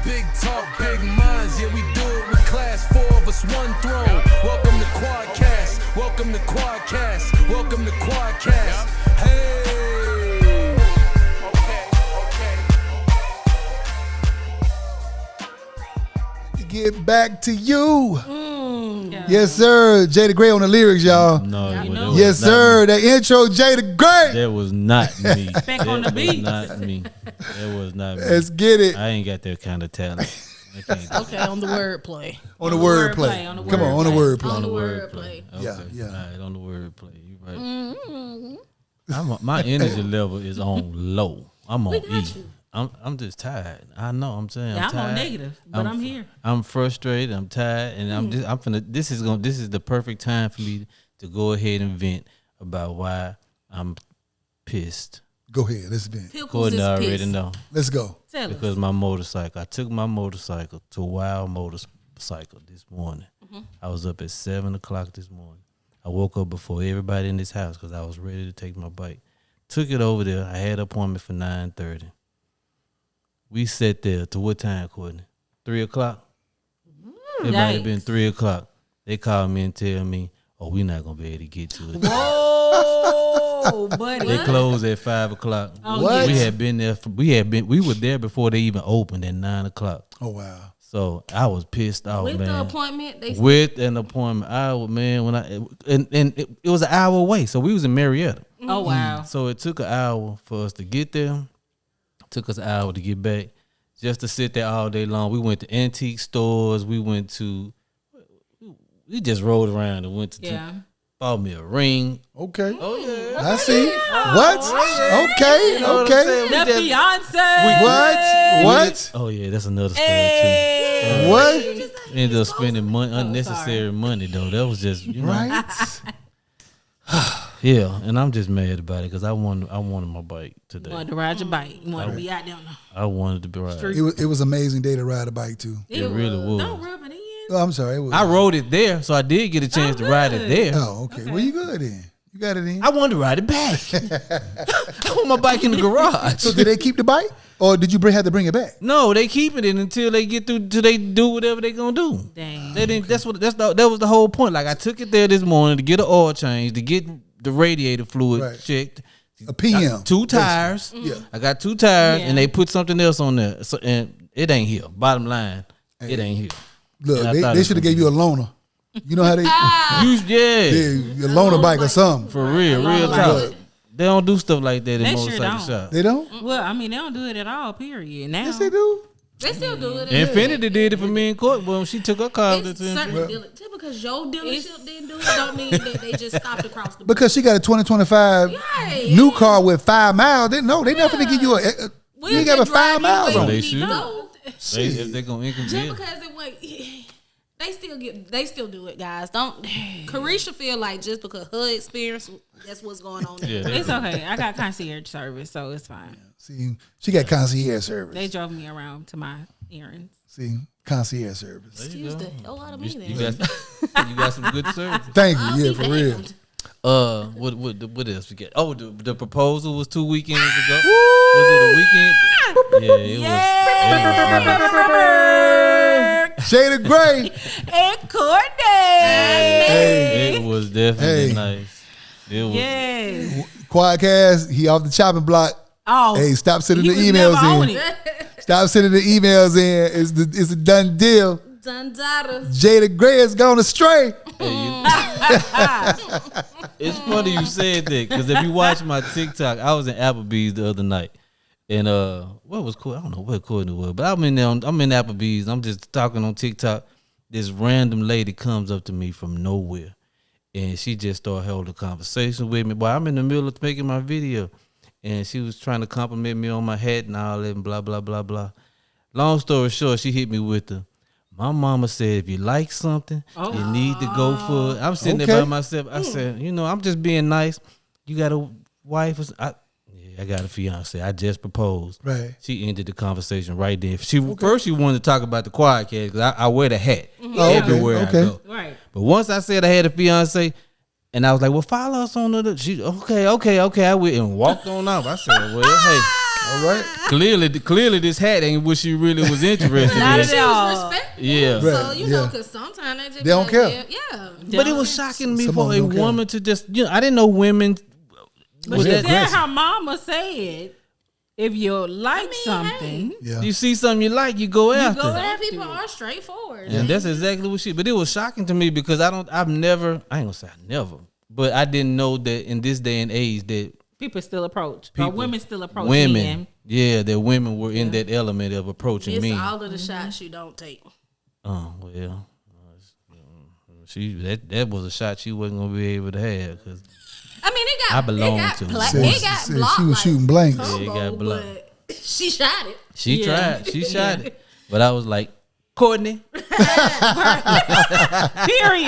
Big talk, big minds, yeah, we do it with class. 4 of us, one throne. Welcome to Quadkast. Welcome to Quadkast. Welcome to Quadkast. Hey. Okay. Get back to you. Yes, sir. Jay the Gray on the lyrics, y'all. No, yes, sir. The intro, Jay the Gray. That was not me. Back on the beat. Not me. That was not me. Let's get it. I ain't got that kind of talent. Okay, on the wordplay. On the wordplay. Come on, on the wordplay. On the wordplay. Yeah. All right, on the wordplay. You right. My energy level is on low. I'm on E. I'm just tired. I know. I'm saying. I'm tired. on negative, but I'm here. I'm frustrated. I'm tired, and I'm finna. This is the perfect time for me to go ahead and vent about why I'm pissed. Go ahead. Let's vent. Gordon already know. Let's go. Because my motorcycle. I took my motorcycle to Wild Motorcycle this morning. I was up at 7:00 this morning. I woke up before everybody in this house because I was ready to take my bike. Took it over there. I had an appointment for 9:30. We sat there to what time, Courtney? 3:00? It might have been 3:00. They called me and tell me, "Oh, we're not gonna be able to get to it." Whoa, buddy! They closed at 5:00. What? We had been there. We were there before they even opened at 9:00. Oh wow! So I was pissed off, With man. the appointment, With an appointment, it was an hour away. So we was in Marietta. Oh wow! So it took an hour for us to get there. Took us an hour to get back, just to sit there all day long. We went to antique stores. We just rode around and went to bought me a ring. Okay. Oh yeah. I see. What? Okay. You know Okay. what I'm saying? Beyonce. What? Oh yeah, that's another story too. What? Ended up spending unnecessary money though. That was just Right. Yeah, and I'm just mad about it because I wanted my bike today. You wanted to ride your bike. You wanted to be out there on the I wanted to be right. It was an amazing day to ride a bike too. It really was. Don't rub it in. Oh, I'm sorry. It was, I rode it there, so I did get a chance to ride it there. Oh, okay. Well, you good then. You got it in. I wanted to ride it back. I want my bike in the garage. So did they keep the bike, or did you have to bring it back? No, they keeping it until they get through. Till they do whatever they gonna do. Dang. They didn't. That was the whole point. Like I took it there this morning to get an oil change, to get the radiator fluid checked. A PM. 2 tires. Yeah. I got 2 tires, and they put something else on there. So and it ain't here. Bottom line, it ain't here. Look, they should have gave you a loaner. You know how they a loaner bike or something. For real talk. They don't do stuff like that in motorcycle shops. They don't? Well, I mean, they don't do it at all, period. Now. Yes, they do. They still do it. Infinity did it for me in court, but when she took her car to Just because your dealership didn't do it, don't mean that they just stopped across the board. Because she got a 2025 new car with 5 miles. They not finna give you you ain't got a 5 miles on. They should. If they're gonna inconvenience. Just because it went, they still do it, guys. Don't. Carisha feel like just because her experience, that's what's going on. Yeah, it's okay. I got concierge service, so it's fine. See, she got concierge service. They drove me around to my errands. See, concierge service. Excuse the hell out of me. You got some good service. Thank you. Yeah, for real. What else we get? Oh, the proposal was 2 weekends ago. Was it a weekend? Yeah, it was. Shade of Gray and Courtney. It was definitely nice. It was. Yes. Quadcast, he off the chopping block. Oh, hey, stop sending the emails in. Stop sending the emails in. It's a done deal. Done data. Jada Gray has gone astray. It's funny you said that because if you watch my TikTok, I was in Applebee's the other night, and what was cool? I don't know what Courtney was, but I'm in Applebee's. I'm just talking on TikTok. This random lady comes up to me from nowhere, and she just started holding a conversation with me. Boy, I'm in the middle of making my video, and she was trying to compliment me on my hat and all that, and blah blah blah blah. Long story short, she hit me with my mama said, if you like something, you need to go for it. I'm sitting there by myself. I said, I'm just being nice. You got a wife? I got a fiance. I just proposed. Right. She ended the conversation right there. First, she wanted to talk about the Quadkast because I wear the hat everywhere I go. Right. But once I said I had a fiance, and I was like, well, follow us on the. She okay. I went and walked on off. I said, well, hey. All right. Clearly, this hat ain't what she really was interested Not in. at She all. was respectful. Yeah. So, Right, you know, yeah. because sometimes they just They don't like, care. Yeah. But it was shocking me Some for of a them don't care. woman to just, I didn't know women. But Well, she they're said aggressive. her mama said, if you like something, Yeah. You see something you like, you go after. go it. Some after people it. are straightforward. And that's exactly what she. But it was shocking to me because I ain't gonna say I never, but I didn't know that in this day and age that people still approach. Or people, women still approach women, men. that women were in that element of approaching It's men. all of the shots you don't take. Oh well, that was a shot she wasn't gonna be able to have because I mean, it I got belong it got to. black. Said- It got said blocked. she was like shooting blanks. Turbo, Yeah, it got blocked. but she shot it. she Yeah. tried, she shot it, but I was like, Courtney, Period.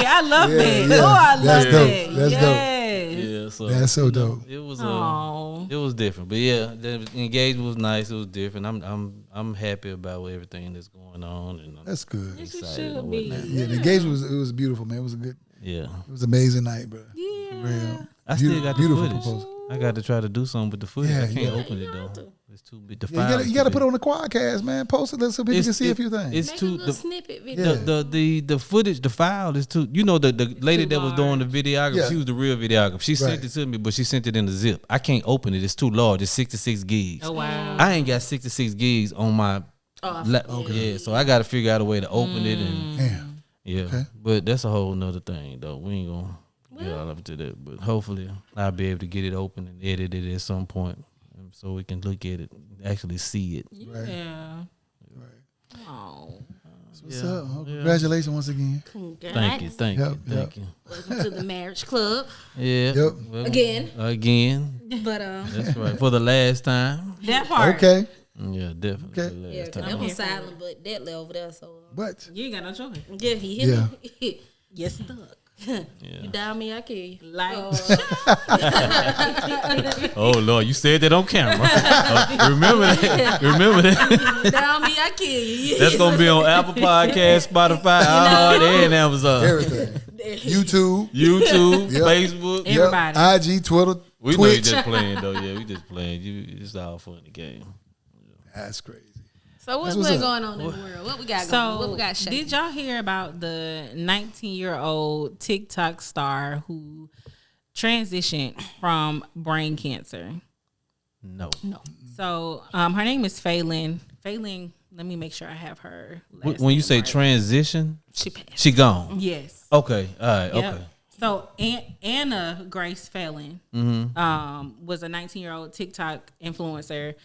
I love Yeah, that. yeah. Oh, I love That's dope. that. That's dope. yes. yeah, so That's so dope. it was Oh. it was different, but yeah, the engagement was nice. It was different. I'm happy about everything that's going on, and I'm That's good. Yes, it excited should and be. whatnot. Yeah, the engagement was beautiful, man. It was a good, Yeah, it was an amazing night, bro. Yeah. For real. I still got the beautiful footage. proposal. I got to try to do something with the footage. Yeah, I can't yeah. open it though. It's too big. The Yeah, file you gotta put it on the Quadkast, man. Post it so people can see a few things. It's Make a too little the, snippet video. the footage, the file is too. You know the lady too that was doing the videography. Yeah. She was the real videographer. She sent Right. it to me, but she sent it in a zip. I can't open it. It's too large. It's 66 gigs. Oh, wow. I ain't got 66 gigs on my. Yeah, so I got to figure out a way to open it and Damn. yeah. Okay. But that's a whole nother thing though. We ain't gonna get all up to that. But hopefully I'll be able to get it open and edit it at some point, so we can look at it, actually see it. Yeah. Right. Oh. What's up? Oh, congratulations once again. Thank you, thank Yep, you, thank you. Welcome to the marriage club Yeah. Yep. Well, again. Again. But That's right. For the last time. That part. Okay. Yeah, definitely. Okay. For the yeah, last 'cause time. that was silent, but that lay over there. So But You ain't got no choice. yeah, he hit me. You stuck. You down me, I kill you. Like, Oh Lord, you said that on camera. Remember that. Remember that. You down me, I kill you. That's gonna be on Apple Podcast, Spotify, iHeart, and Amazon. everything. YouTube. YouTube, Yep. Facebook. Everybody. Yep. IG, Twitter, We know you Twitch. just playing though. Yeah, we just playing. It's all fun in the game. That's crazy. So what's That's been what's up. going on in the world? What we got going? What we So, got shaking? did y'all hear about the 19-year-old TikTok star who transitioned from brain cancer? No. So, her name is Phelan. Phelan, let me make sure I have her last When you name say right. transition, She passed. she gone. Yes. Okay. All right. Yep. Okay. So Anna Grace Phelan was a 19-year-old TikTok influencer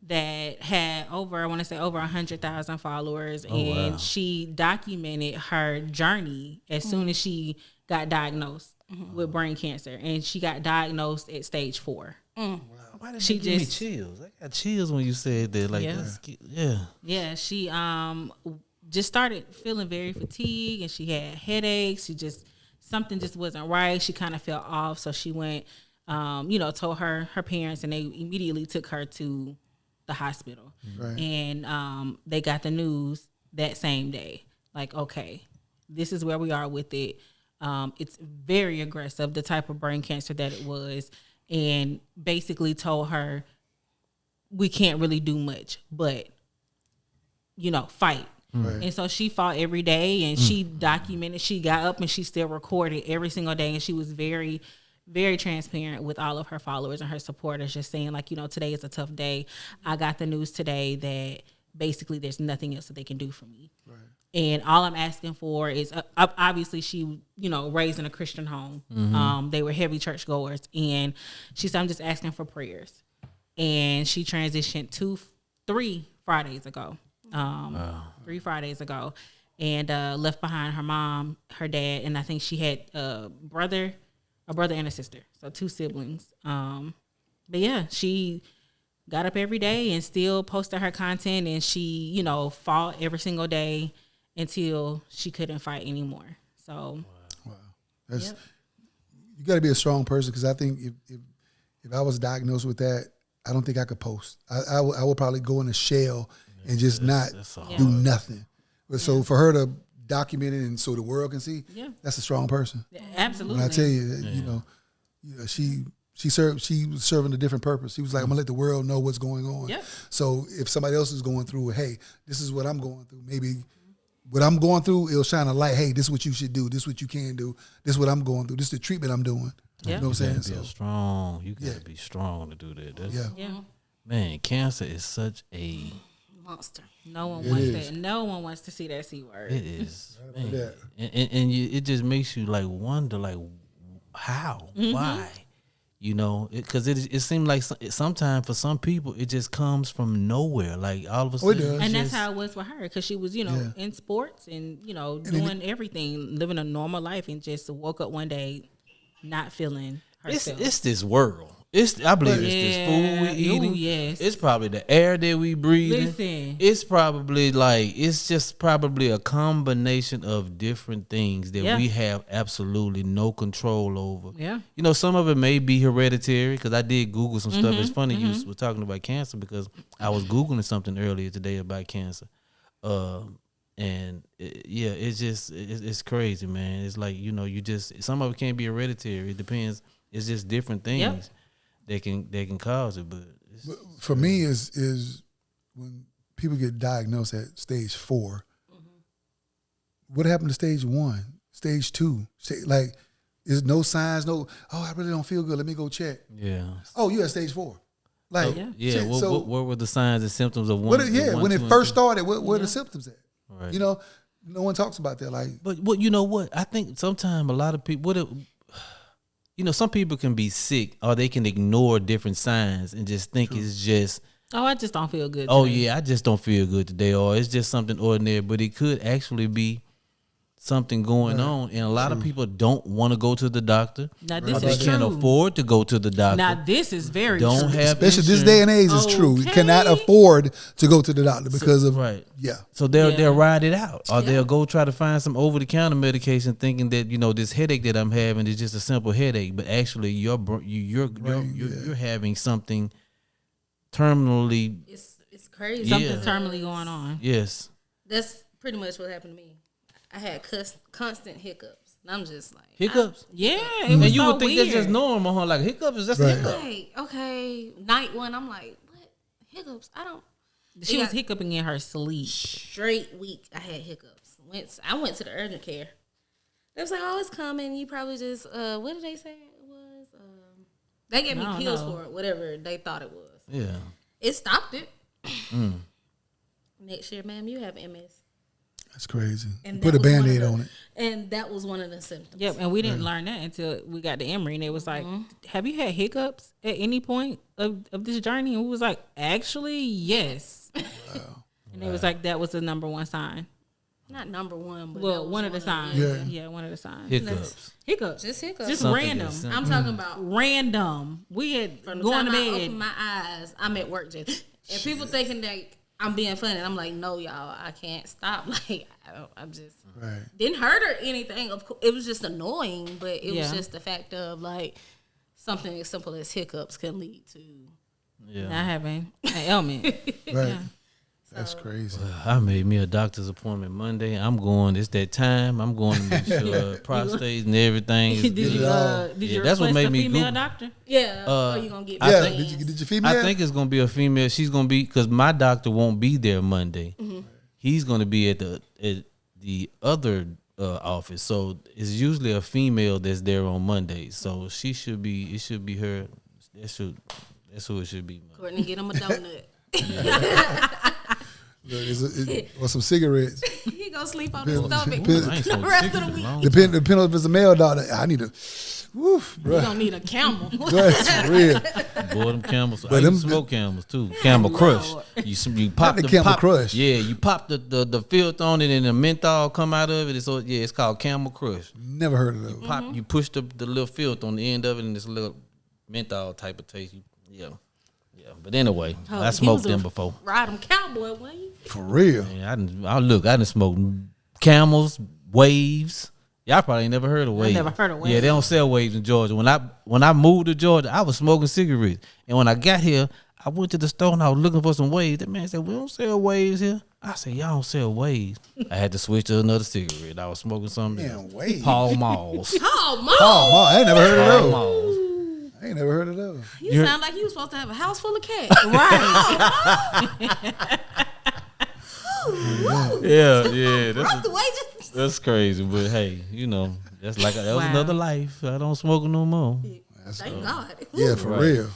that had over 100,000 followers, and wow. she documented her journey as soon as she got diagnosed with brain cancer, and she got diagnosed at stage 4. Why did She she give me just- chills? I got chills when you said that. Like, Yeah. yeah. Yeah, she just started feeling very fatigued, and she had headaches. Something just wasn't right. She kind of felt off, so she went, told her parents, and they immediately took her to the hospital. Right. And they got the news that same day. Like, okay, this is where we are with it. It's very aggressive, the type of brain cancer that it was, and basically told her, we can't really do much, but fight. Right. And so she fought every day, and she documented. She got up and she still recorded every single day, and she was very, very transparent with all of her followers and her supporters, just saying like, today is a tough day. I got the news today that basically there's nothing else that they can do for me. Right. And all I'm asking for is, obviously she, raised in a Christian home. They were heavy churchgoers, and she said, I'm just asking for prayers. And she transitioned 3 Fridays ago. 3 Fridays ago, and left behind her mom, her dad, and I think she had a brother and a sister, so 2 siblings. But yeah, she got up every day and still posted her content, and she, fought every single day until she couldn't fight anymore. So, That's you got to be a strong person, because I think if I was diagnosed with that, I don't think I could post. I would probably go in a shell and just not do nothing. But so for her to document it and so the world can see, that's a strong person. absolutely. When I tell you, that, she She was serving a different purpose. She was like, I'm gonna let the world know what's going on. Yep. So if somebody else is going through, hey, this is what I'm going through. Maybe what I'm going through, it'll shine a light. Hey, this is what you should do. This is what you can do. This is what I'm going through. This is the treatment I'm doing. Yeah. You know what I'm saying? You gotta be strong to do that. Yeah. Man, cancer is such a Monster. No one wants that. No one wants to see that C word. it is, man. Yeah. And it just makes you like wonder like how, why, you know, because it seems like sometimes for some people it just comes from nowhere, like all of a sudden. does. And that's how it was for her, because she was, in sports and, doing everything, living a normal life, and just woke up one day not feeling herself. It's this world. I believe it's this food we eating. Ooh, yes. It's probably the air that we breathing. Listen. It's probably it's just probably a combination of different things that we have absolutely no control over. Yeah. You know, some of it may be hereditary, because I did Google some stuff. It's funny you were talking about cancer, because I was Googling something earlier today about cancer. It's crazy, man. It's like, some of it can't be hereditary. It depends. It's just different things that can cause it. But for me is when people get diagnosed at stage 4, what happened to stage 1, stage 2? Like, there's no signs, I really don't feel good. Let me go check. yeah. Oh, you at stage 4. Like, shit, What were the signs and symptoms of one? When it first started, what were the symptoms at? Right. No one talks about that. Like, but you know what? I think sometimes a lot of people, some people can be sick, or they can ignore different signs and just think it's just, I just don't feel good today. I just don't feel good today, or it's just something ordinary. But it could actually be something going on, and a lot of people don't want to go to the doctor. Now, this they is can't true. afford to go to the doctor. Now, this is very don't true. have especially this insurance. day and age is true. You Okay. cannot afford to go to the doctor because of So they'll Yeah. ride it out, or they'll go try to find some over the counter medication, thinking that this headache that I'm having is just a simple headache, but actually you're having something terminally. It's crazy. Yeah. Something's terminally going on. Yes. That's pretty much what happened to me. I had constant hiccups, and I'm just like Hiccups. Yeah, it And was you so would think weird. that's just normal, huh? Like hiccups is just a Right. hiccup. Like, okay, night one, I'm like, what hiccups? I don't. She was hiccuping in her sleep. Straight week, I had hiccups. I went to the urgent care. They was like, oh, it's coming. You probably just what did they say it was? They gave me pills for it, whatever they thought it was. Yeah. It stopped it. Next year, ma'am, you have MS. that's crazy. And Put that a was one of Band-Aid the- on it. And that was one of the symptoms. Yep, and we didn't learn that until we got to Emory, and it was like, have you had hiccups at any point of this journey? And we was like, actually, yes. Wow. And it was like, that was the number one sign. Not number one, but Well, one of the signs. them. Yeah, one of the signs. Hiccups. Hiccups. Just hiccups. Just Something random. that's I'm talking about Random. We had from the going time to I bed. open my eyes, I'm at work just, and people thinking that I'm being funny. And I'm like, no, y'all, I can't stop. Like, I'm just didn't hurt or anything. Of course, it was just annoying, but it was just the fact of like something as simple as hiccups can lead to. Not having an ailment. Right. That's crazy. I made me a doctor's appointment Monday. I'm going. It's that time. I'm going to make sure prostate and everything. Did you that's what request made a me female Google. doctor? Yeah, or you gonna get Yeah. plans. Did you female? I think it's gonna be a female. She's gonna be, because my doctor won't be there Monday. He's gonna be at the other office. So it's usually a female that's there on Mondays. So she should be. It should be her. That's who it should be. Courtney, get him a donut. Or some cigarettes. He gonna sleep on his stomach I ain't the smoked rest of cigarettes the in a week. long Depending if it's a male doctor, I need to. Woof, You bro. gonna need a camel. That's for real. Boy, them camels. I But used to them- smoke camels too. Camel Crush. You pop the Camel Crush. Yeah, you pop the filth on it and the menthol come out of it. So it's called Camel Crush. Never heard of those. Pop. You push the little filth on the end of it, and this little menthol type of taste. Yeah. But anyway, Oh, I he smoked was a them before. Ride 'em cowboy, wasn't you? For real. Yeah, I done smoked camels, waves. Y'all probably ain't never heard of waves. never heard of Yeah, waves. they don't sell waves in Georgia. When I moved to Georgia, I was smoking cigarettes, and when I got here, I went to the store and I was looking for some waves. That man said, "We don't sell waves here." I said, "Y'all don't sell waves." I had to switch to another cigarette. I was smoking something. Man, waves. Pall Malls. Oh, mom. Oh, I ain't never heard of Pall those. Malls. I ain't never heard of those. You sound like you was supposed to have a house full of cats. Right. Yeah. Rough the wages. That's crazy, but hey, that's that was another life. I don't smoke no more. Thank God. Yeah, for real.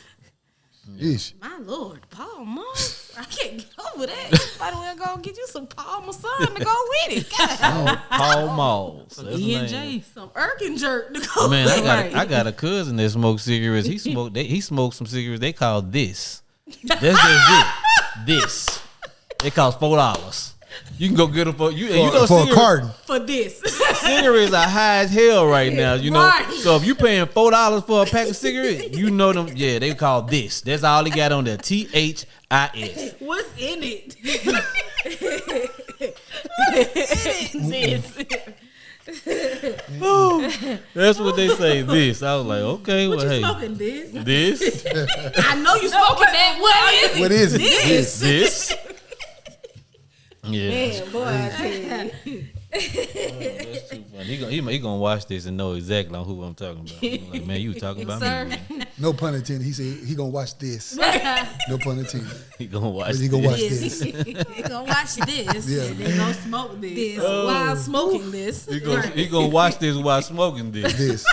Yeesh. My Lord, Paul Moss. I can't get over that. Might as well go get you some Paul Masson to go with it. God. Paul Moss. E&J. Some Erkin jerk to go Man, with it. I got a cousin that smokes cigarettes. He smoked some cigarettes. They call this. That's it. This. It costs $4. You can go get them for a carton. For this. Cigarettes are high as hell right now, Right. So if you paying $4 for a pack of cigarettes, them. Yeah, they call this. That's all they got on there. THIS. What's in it? That's what they say. This. I was like, okay, What well, you hey, smoking this? this, I know you smoking that. What is it? What is it? this. Yeah, Man, boy, I tell you. that's too funny. He gonna watch this and know exactly who I'm talking about. I'm like, man, you talking about Sir. me? Man. No pun intended. He said he gonna watch this. No pun intended. He gonna watch. But he gonna watch this. He gonna watch this. Yeah. They gonna smoke this. While smoking this. He gonna watch this while smoking this. This.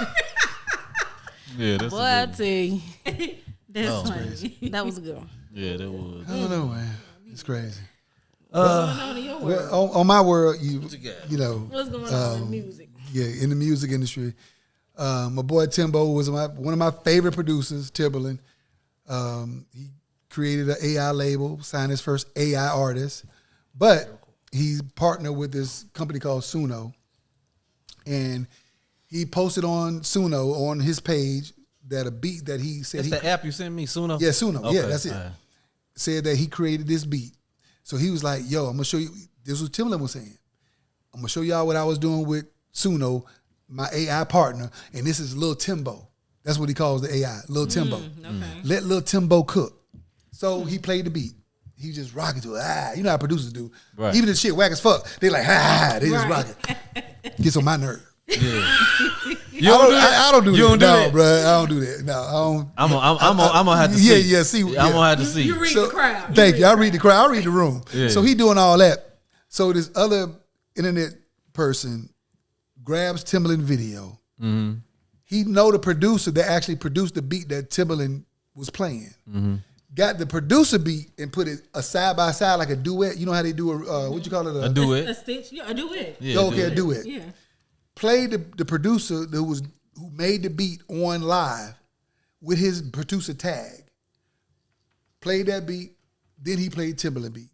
Yeah, that's Boy, a I good one. tell you. That's funny. That was a good one. Yeah, that was. I don't know, man. It's crazy. What's On my world, you know, going on in music? yeah, in the music industry. My boy Timbo was one of my favorite producers, Timbaland. He created an AI label, signed his first AI artist, but he partnered with this company called Suno, and he posted on Suno on his page that a beat that he said That's the app you sent me, Suno. Yeah, Suno. Okay. Yeah, that's it. All right. Said that he created this beat. So he was like, yo, I'm going to show you. This was Timbaland was saying. I'm going to show y'all what I was doing with Suno, my AI partner, and this is Lil Timbo. That's what he calls the AI, Lil Timbo. Okay. Let Lil Timbo cook. So he played the beat. He just rocking to it. You know how producers do. Right. Even the shit whack as fuck. They like, they just rocking. Gets on my nerve. Yeah. I don't do that. You don't do no, that? bro. I don't do that. No, I don't. I'm gonna have to see. Yeah. See, I'm gonna have to see. You read the crowd. Thank you. I read the crowd. I read the room. Yeah. So he doing all that. So this other internet person grabs Timbaland video. Mm-hmm. He know the producer that actually produced the beat that Timbaland was playing. Mm-hmm. Got the producer beat and put it a side by side like a duet. You know how they do a what you call it? I do A it. stitch. Yeah, I do it. Yeah, Okay, a do duet. Yeah. Played the producer who made the beat on live with his producer tag. Played that beat, then he played Timbaland beat.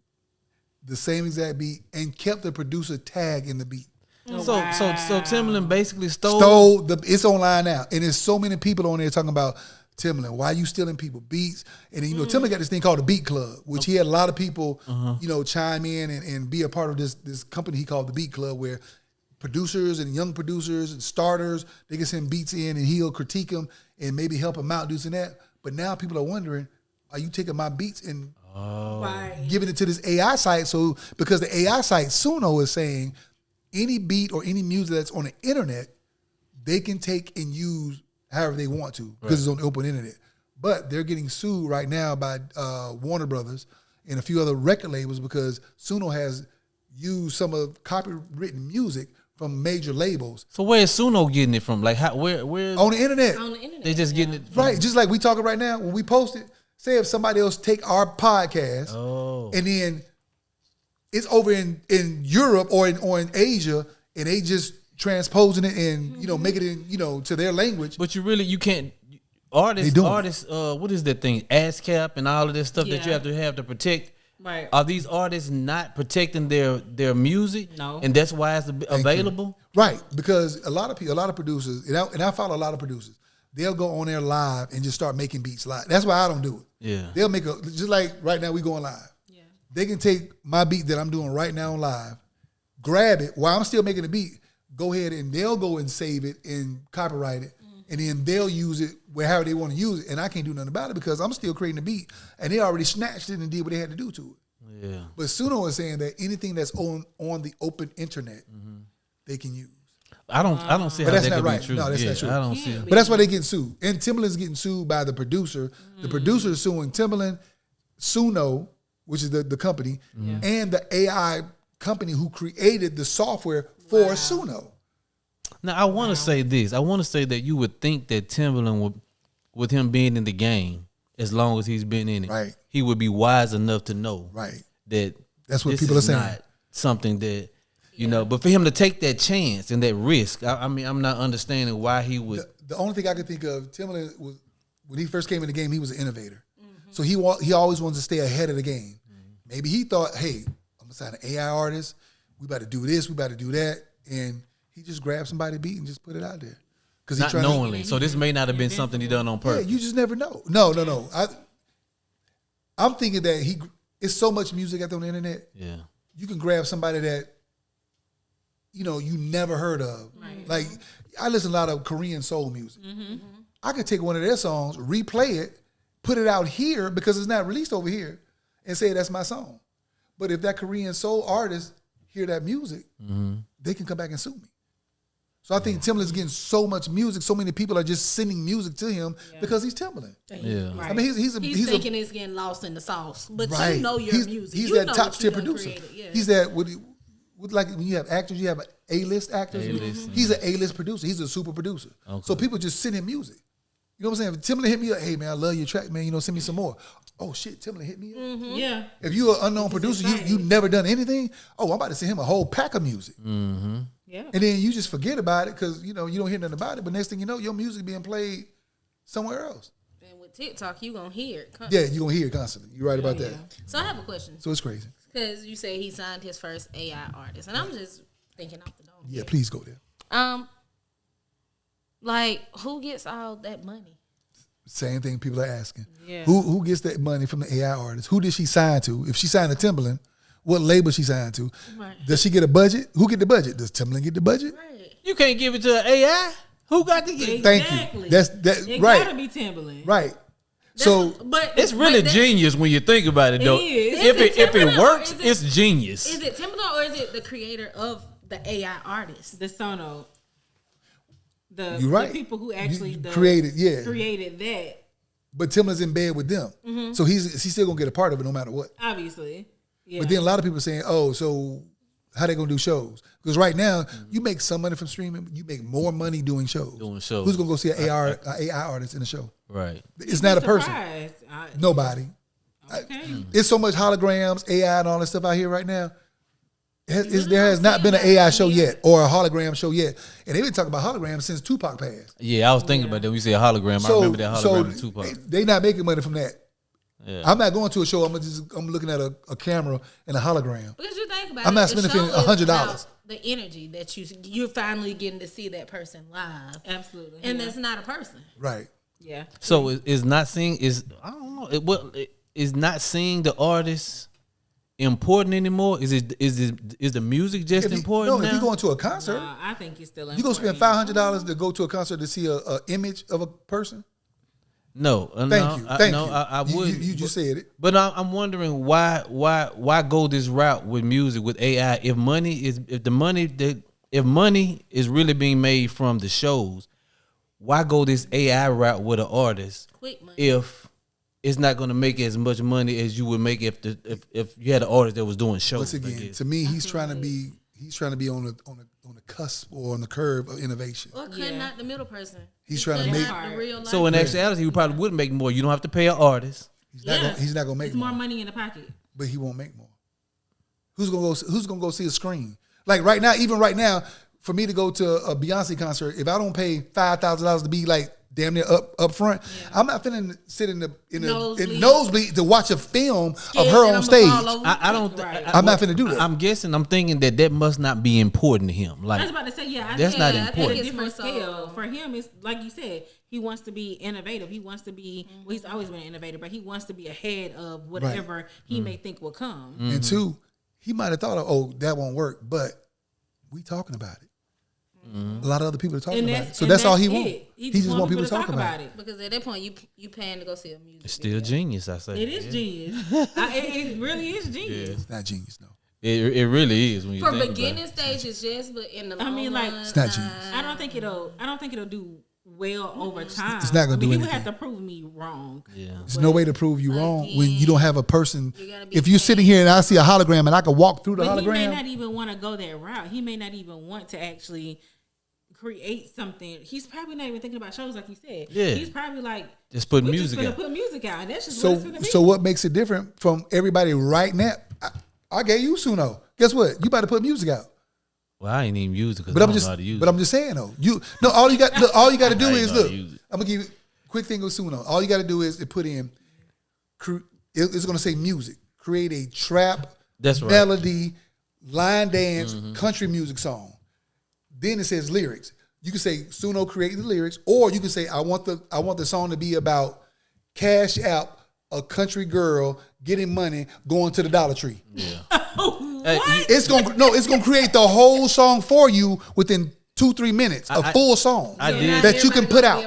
The same exact beat, and kept the producer tag in the beat. So Timbaland basically stole. It's online now, and there's so many people on there talking about Timbaland. Why you stealing people beats? And then, Timbaland got this thing called the Beat Club, which he had a lot of people, chime in and be a part of this company he called the Beat Club, where producers and young producers and starters, they can send beats in and he'll critique them and maybe help them out, do some that. But now people are wondering, are you taking my beats and giving it to this AI site? So because the AI site Suno is saying any beat or any music that's on the internet, they can take and use however they want to because it's on the open internet. But they're getting sued right now by Warner Brothers and a few other record labels because Suno has used some of copywritten music from major labels. So where is Suno getting it from? Like where On the internet. On the internet. they just getting it from? Right. Just like we talking right now, when we post it, say if somebody else take our podcast and then it's over in Europe or in Asia and they just transposing it and, making it, to their language. But you can't. Artists, what is that thing? ASCAP and all of this stuff that you have to protect. Right. Are these artists not protecting their music? No. And that's why it's available? Right, because a lot of producers, and I follow a lot of producers, they'll go on there live and just start making beats live. That's why I don't do it. Yeah. They'll make just like right now we going live. Yeah. They can take my beat that I'm doing right now live, grab it while I'm still making the beat, go ahead and they'll go and save it and copyright it, and then they'll use it wherever they want to use it, and I can't do nothing about it because I'm still creating the beat, and they already snatched it and did what they had to do to it. Yeah. But Suno is saying that anything that's on the open internet, they can use. I don't see But how that's that not could right. be true. No, that's not true. I don't see it. But that's why they getting sued. And Timbaland's getting sued by the producer. The producer is suing Timbaland, Suno, which is the company, and the AI company who created the software for Suno. Now I want to say this. I want to say that you would think that Timbaland would, with him being in the game, as long as he's been in it, Right. he would be wise enough to know that That's what this people are is saying. not something that you know. But for him to take that chance and that risk, I mean, I'm not understanding why he would. The only thing I could think of, Timbaland was when he first came in the game, he was an innovator. So he always wanted to stay ahead of the game. Maybe he thought, hey, I'm gonna sign an AI artist. We about to do this. We about to do that, and he just grabbed somebody's beat and just put it out there. Because Not knowingly. So this may not have been something he done on purpose. Yeah, you just never know. No. I'm thinking that it's so much music out there on the internet. Yeah. You can grab somebody that, you never heard of. Right. Like, I listen to a lot of Korean soul music. I could take one of their songs, replay it, put it out here because it's not released over here, and say that's my song. But if that Korean soul artist hear that music, they can come back and sue me. So I think Timbaland's getting so much music. So many people are just sending music to him because he's Timbaland. Yeah. Right. I mean, he's thinking it's getting lost in the sauce, but right. you know your music. He's you that know top tier producer. Yeah. He's that with like when you have actors, you have A-list actors. A-list, He's an A-list producer. He's a super producer. Okay. So people just send him music. You know what I'm saying? If Timbaland hit me up, hey man, I love your track, man. Send me some more. Oh shit, Timbaland hit me up. Yeah. If you're an unknown producer, you never done anything. Oh, I'm about to send him a whole pack of music. Yeah. And then you just forget about it because you don't hear nothing about it. But next thing you know, your music being played somewhere else. And with TikTok, you gonna hear it. Yeah, you gonna hear it constantly. You're right about that. So I have a question. So it's crazy. Because you say he signed his first AI artist, and I'm just thinking off the dome. Yeah, please go there. Like who gets all that money? Same thing people are asking. Yeah. Who gets that money from the AI artist? Who did she sign to? If she signed to Timbaland, what label she signed to? Right. Does she get a budget? Who get the budget? Does Timbaland get the budget? Right. You can't give it to an AI. Who got to get it? Thank you. That's It right. gotta be Timbaland. Right. So It's really genius when you think about it, though. is. If it Timbaland or works, is it- it's genius. Is it Timbaland or is it the creator of the AI artist? The Sono. you're right. The people who actually created that. But Timbaland's in bed with them, so he's still gonna get a part of it no matter what. Obviously. Yeah. But then a lot of people are saying, "Oh, so how they gonna do shows?" Because right now you make some money from streaming, you make more money doing shows. Who's gonna go see an AI artist in a show? Right. It's not a person. Nobody. Okay. It's so much holograms, AI, and all that stuff out here right now. There has not been an AI show yet or a hologram show yet, and they've been talking about holograms since Tupac passed. Yeah, I was thinking about that. When you say a hologram, I remember that hologram in Tupac. They not making money from that. Yeah. I'm not going to a show. I'm looking at a camera and a hologram. Because you think about I'm it, not the spending show is $100. about the energy that you're finally getting to see that person live, Absolutely. and that's not a person. Right. Yeah. So is not seeing I don't know. Is not seeing the artist important anymore? Is the music just important now? If you go into a concert, I think it's still you gonna spend $500 to go to a concert to see a image of a person. No, Thank you. I would. You just said it. But I'm wondering why go this route with music with AI if money is really being made from the shows, why go this AI route with an artist Quick money. if it's not going to make as much money as you would make if you had an artist that was doing shows? Once again, to me, he's trying to be on the cusp or on the curve of innovation. Or cutting out the middle person. He's trying to make. The real life. So in actuality, you probably would make more. You don't have to pay an artist. He's not gonna make It's more money in the pocket. but he won't make more. Who's gonna go see a screen? Like right now, even right now, for me to go to a Beyonce concert, if I don't pay $5,000 to be like damn near up front, I'm not finna sit in nosebleed to watch a film of her on stage. I don't. I'm not finna do that. I'm thinking that must not be important to him. Like I was about to say, that's not I think important. it's different more so- scale. For him, it's like you said, he wants to be innovative. He wants to be, well, he's always been an innovator, but he wants to be ahead of whatever he may think will come. And two, he might have thought, oh, that won't work, but we talking about it. A lot of other people are talking about it. So that's all he wants. He just want people to talk about it. Because at that point, you paying to go see a music It's still video. genius, I say. It is genius. It really is genius. It's not genius, no. It really is when you For think beginning about stages, yes, but in the long like run, It's not genius. I don't think it'll do well over time. It's not gonna do You would anything. have to prove me wrong. it. Yeah. There's no way to prove you wrong when you don't have a person. gotta be If you're sitting here and I see a hologram and I can walk through the But he may hologram, not even want to go that route. He may not even want to actually create something. He's probably not even thinking about shows like you said. Yeah. He's probably like, Just put we're music just out. gonna put music out. And that's just what it's gonna be. so what makes it different from everybody right now? I gave you Suno. Guess what? You about to put music out. Well, I ain't even use it because But I I'm don't just know how to use but it. I'm just saying though. All you got to do I ain't is know how look. to use it. I'm gonna give you a quick thing with Suno. All you got to do is put in. It's gonna say music. Create a trap, That's right. melody, line dance, country music song. Then it says lyrics. You can say Suno create the lyrics, or you can say I want the song to be about cash out a country girl getting money going to the Dollar Tree. Yeah. What? It's gonna create the whole song for you within 2-3 minutes, a full song I did. that you can put out.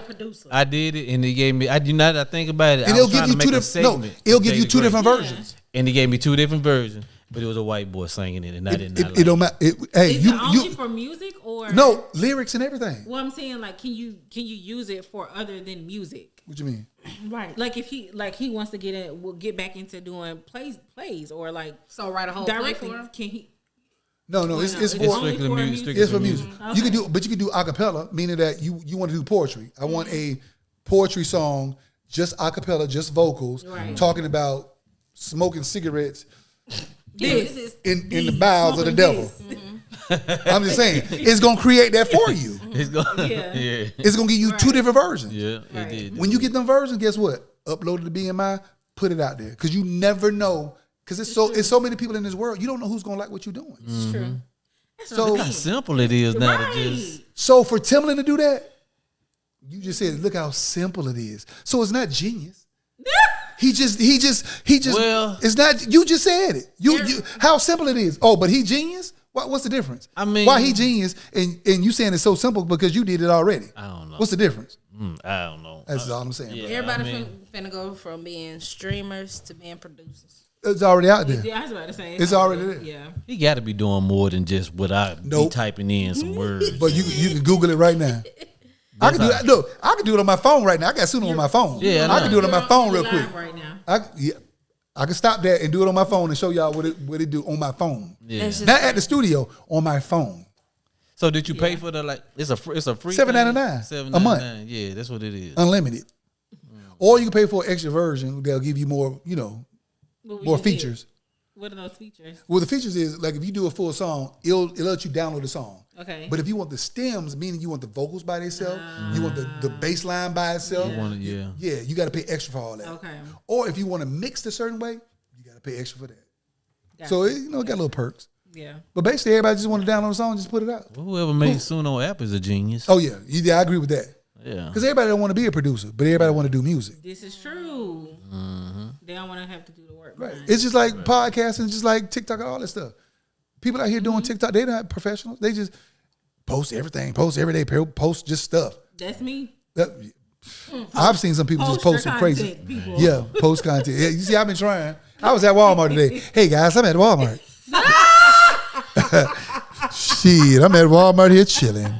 I did it, and he gave me. I do not. I think about it. And I it'll was give trying you to two make a different. No, segment it'll for give you Jada two Grace. different versions. And he gave me 2 different versions, but it was a white boy singing it, and I did not. Like It don't matter. Hey, Is it only for music or no lyrics and everything. Well, I'm saying like, can you use it for other than music? What you mean? Right. Like if he wants to get back into doing plays or like So write a whole play directly. for him. Can he? No, it's It's for only strictly for music. music? Strictly it's for music. Okay. You can do a cappella, meaning that you want to do poetry. I want a poetry song, just a cappella, just vocals, Right. talking about smoking cigarettes This. in the bowels of the devil. This. I'm just saying, it's gonna create that for you. It's gonna, Yeah. yeah, It's gonna give you 2 different versions. yeah. Right. It did. When you get them versions, guess what? Upload it to BMI, put it out there, because you never know. Because it's so many people in this world, you don't know who's gonna like what you're doing. It's true. That's So- what How I'm saying. simple it is now Right. to just. So for Timbaland to do that, you just said, look how simple it is. So it's not genius. He just. Well- it's not. You just said it. You how simple it is. Oh, but he genius. What's the difference? I mean- why he genius and you saying it's so simple because you did it already. I don't know. What's the difference? I don't know. That's all I'm saying. Yeah. Bro. Everybody I mean- finna go from being streamers to being producers. It's already out there. Yeah, I was about to say It's already there. Yeah. He got to be doing more than just what I Nope. be typing in some words. But you can Google it right now. I can do that. Look, I can do it on my phone right now. I got Suno on my phone. Yeah, I I can know. do it on my phone real Live quick. right now. I can stop that and do it on my phone and show y'all what it do on my phone. Yeah. That's just Not at the studio, on my phone. So did you pay for the like? It's a free $7.99 thing? a month. $7.99. Yeah, that's what it is. Unlimited. Or you can pay for an extra version. They'll give you more, What we more just did. features. What are those features? Well, the features is like if you do a full song, it'll let you download the song. Okay. But if you want the stems, meaning you want the vocals by themselves, you want the bass line by itself, Yeah. you got to pay extra for all that. Okay. Or if you want to mix a certain way, you got to pay extra for that. Gotcha. So it got little perks. Yeah. But basically, everybody just want to download a song, just put it out. Whoever made Suno app is a genius. Oh yeah, I agree with that. Yeah. Because everybody don't want to be a producer, but everybody want to do music. This is true. They don't want to have to do the work. Right. behind It's just like podcasting, just like TikTok and all that stuff. People out here doing TikTok, they're not professionals. They just post everything, post every day, post just stuff. That's me. I've seen some people just post some crazy. content, people. Yeah, post content. Yeah, you see, I've been trying. I was at Walmart today. Hey guys, I'm at Walmart. Shit, I'm at Walmart here chilling.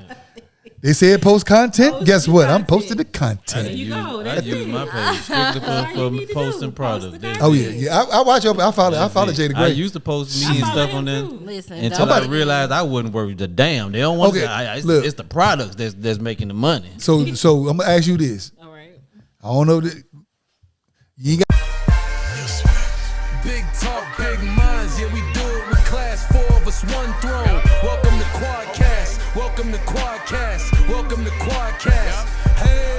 They said post content. Post Guess the what? I'm content. posting the There content. you go. I That's use it. my page strictly all you need for to posting do. products. Post the That's Oh it. yeah. I watch up. I follow Jada I Grace. used to post me and follow stuff on him there too. Listen, until don't- I realized I wouldn't worry the damn. They don't want Okay, to. look. It's the products that's making the money. So I'm gonna ask you this. All right. I don't know that you ain't got. Big talk, big minds, yeah, we do it with class. 4 of us, one throne. Welcome to Quadkast. Welcome to Quadkast. Welcome to Quadkast. Hey.